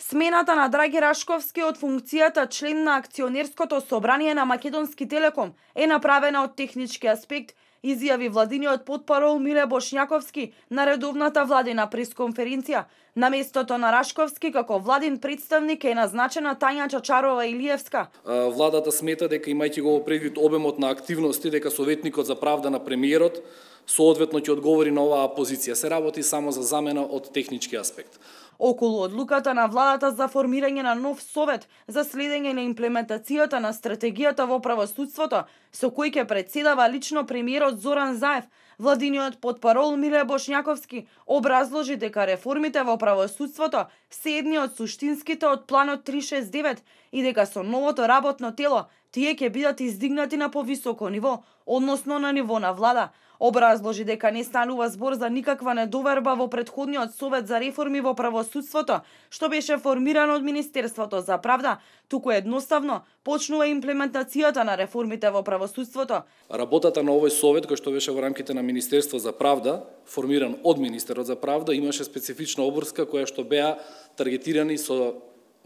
Смената на Драги Рашковски од функцијата член на акционерското собрание на Македонски Телеком е направена од технички аспект, изјави владиниот потпарол Миле Бошњаковски на редовната владина пресконференција. На местото на Рашковски како владин представник е назначена Тања Чачарова Илиевска. Владата смета дека имајќи го предвид обемот на активности, дека советникот за правда на премиерот соодветно ќе одговори на оваа позиција. Се работи само за замена од технички аспект. Околу одлуката на владата за формирање на нов совет за следење на имплементацијата на стратегијата во правосудството, со кој ќе председава лично премиерот Зоран Заев, владиниот потпарол Миле Бошњаковски образложи дека реформите во правосудството се едни од суштинските од планот 369 и дека со новото работно тело тие ќе бидат издигнати на повисоко ниво, односно на ниво на влада. Образложи дека не станува збор за никаква недоверба во претходниот совет за реформи во правосудството, што беше формиран од Министерството за правда, туку едноставно почнува имплементацијата на реформите во правосудството. Работата на овој совет, кој што беше во рамките на Министерство за правда, формиран од Министерот за правда, имаше специфична обврска која што беа таргетирани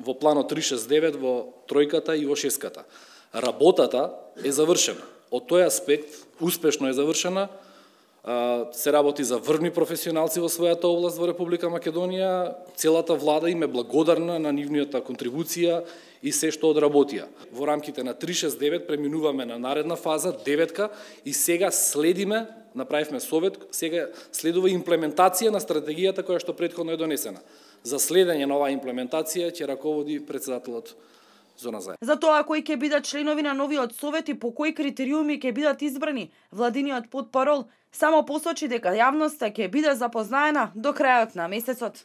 во планот 369, во тројката и во шеската. Работата е завршена. Од тој аспект успешно е завршена. Се работи за врвни професионалци во својата област во Република Македонија. Целата влада им е благодарна на нивната контрибуција и се што одработија. Во рамките на 369 преминуваме на наредна фаза, 9-ка, и сега следиме, направивме совет, сега следува имплементација на стратегијата која што претходно е донесена. За следење на оваа имплементација ќе раководи председателот Зоран Заев. За тоа кои ќе бидат членови на новиот совет и по кои критериуми ќе бидат избрани, владиниот потпарол само посочи дека јавноста ќе биде запознаена до крајот на месецот.